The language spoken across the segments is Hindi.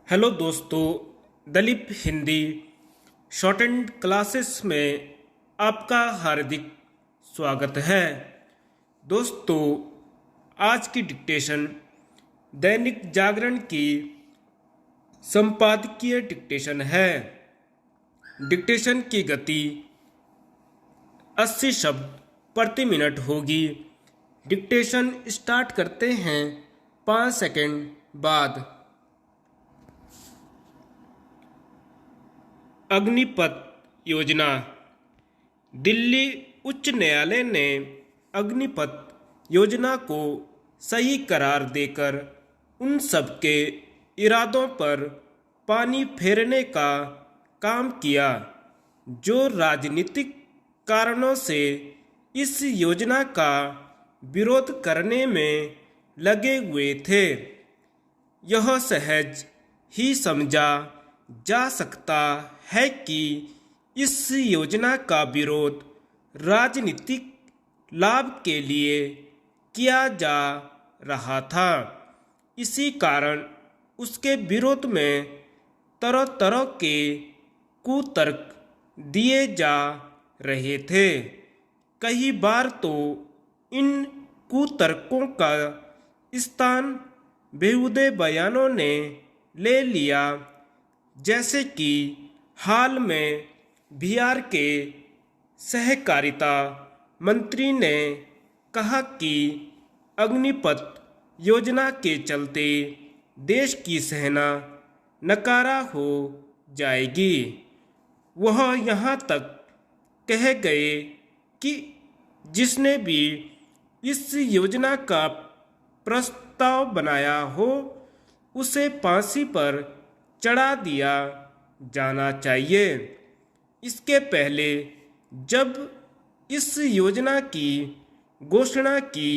हेलो दोस्तों, Dilip Hindi shorthand classes में आपका हार्दिक स्वागत है। दोस्तों, आज की डिक्टेशन दैनिक जागरण की संपादकीय डिक्टेशन है। डिक्टेशन की गति 80 शब्द प्रति मिनट होगी। डिक्टेशन स्टार्ट करते हैं 5 सेकंड बाद। अग्निपथ योजना। दिल्ली उच्च न्यायालय ने अग्निपथ योजना को सही करार देकर उन सबके इरादों पर पानी फेरने का काम किया जो राजनीतिक कारणों से इस योजना का विरोध करने में लगे हुए थे। यह सहज ही समझा जा सकता है कि इस योजना का विरोध राजनीतिक लाभ के लिए किया जा रहा था। इसी कारण उसके विरोध में तरह तरह के कुतर्क दिए जा रहे थे। कई बार तो इन कुतर्कों का स्थान बेहुदे बयानों ने ले लिया, जैसे कि हाल में बिहार के सहकारिता मंत्री ने कहा कि अग्निपथ योजना के चलते देश की सेना नकारा हो जाएगी। वह यहाँ तक कह गए कि जिसने भी इस योजना का प्रस्ताव बनाया हो उसे फांसी पर चढ़ा दिया जाना चाहिए। इसके पहले जब इस योजना की घोषणा की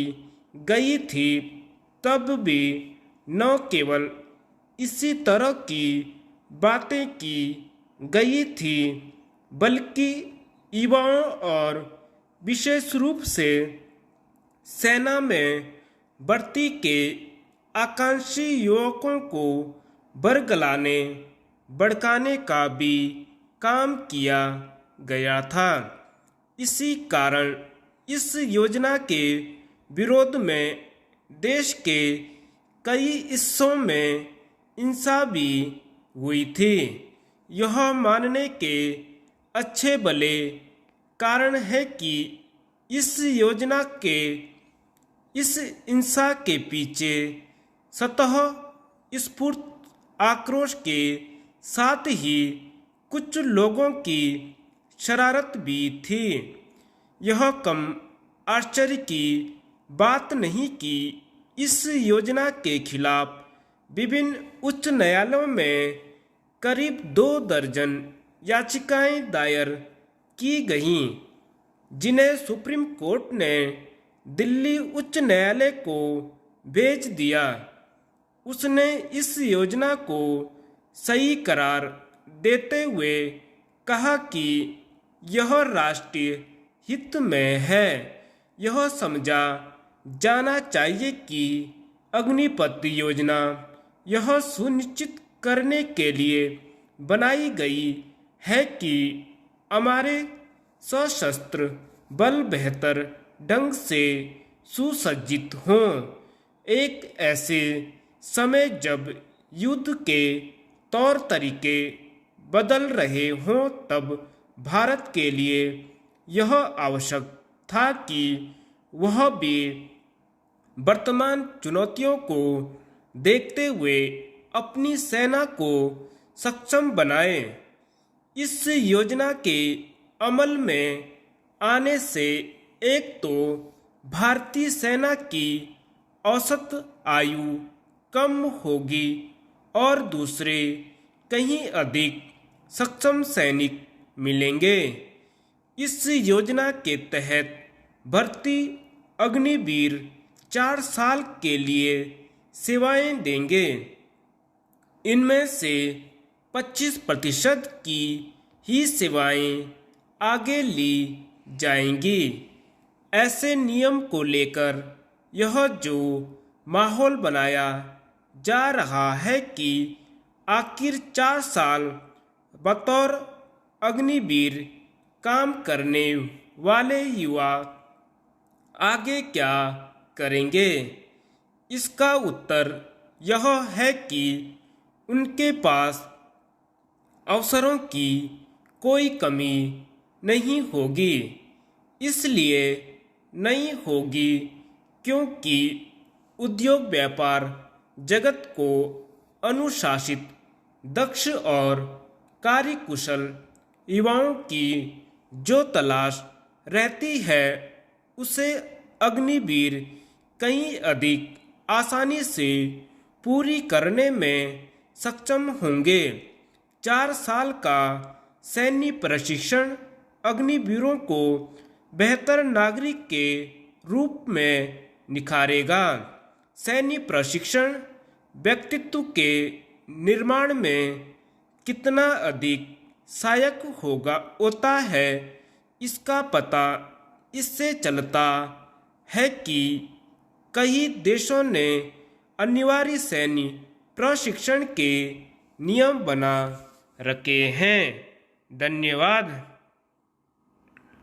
गई थी तब भी न केवल इसी तरह की बातें की गई थी, बल्कि युवाओं और विशेष रूप से सेना में भर्ती के आकांक्षी युवकों को बरगलाने भड़काने का भी काम किया गया था। इसी कारण इस योजना के विरोध में देश के कई हिस्सों में हिंसा भी हुई थी। यह मानने के अच्छे भले कारण है कि इस योजना के इस हिंसा के पीछे स्वतः स्फूर्त आक्रोश के साथ ही कुछ लोगों की शरारत भी थी। यह कम आश्चर्य की बात नहीं कि इस योजना के खिलाफ विभिन्न उच्च न्यायालयों में करीब 2 दर्जन याचिकाएं दायर की गईं, जिन्हें सुप्रीम कोर्ट ने दिल्ली उच्च न्यायालय को भेज दिया। उसने इस योजना को सही करार देते हुए कहा कि यह राष्ट्रीय हित में है। यह समझा जाना चाहिए कि अग्निपथ योजना यह सुनिश्चित करने के लिए बनाई गई है कि हमारे सशस्त्र बल बेहतर ढंग से सुसज्जित हों। एक ऐसे समय जब युद्ध के तौर तरीके बदल रहे हों, तब भारत के लिए यह आवश्यक था कि वह भी वर्तमान चुनौतियों को देखते हुए अपनी सेना को सक्षम बनाए। इस योजना के अमल में आने से एक तो भारतीय सेना की औसत आयु कम होगी और दूसरे कहीं अधिक सक्षम सैनिक मिलेंगे। इस योजना के तहत भर्ती अग्निवीर 4 साल के लिए सेवाएं देंगे। इनमें से 25% की ही सेवाएं आगे ली जाएंगी। ऐसे नियम को लेकर यह जो माहौल बनाया जा रहा है कि आखिर 4 साल बतौर अग्निवीर काम करने वाले युवा आगे क्या करेंगे? इसका उत्तर यह है कि उनके पास अवसरों की कोई कमी नहीं होगी। इसलिए नहीं होगी क्योंकि उद्योग व्यापार जगत को अनुशासित, दक्ष और कार्यकुशल युवाओं की जो तलाश रहती है उसे अग्निवीर कहीं अधिक आसानी से पूरी करने में सक्षम होंगे। 4 साल का सैन्य प्रशिक्षण अग्निवीरों को बेहतर नागरिक के रूप में निखारेगा। सैन्य प्रशिक्षण व्यक्तित्व के निर्माण में कितना अधिक सहायक होता है, इसका पता इससे चलता है कि कई देशों ने अनिवार्य सैन्य प्रशिक्षण के नियम बना रखे हैं। धन्यवाद।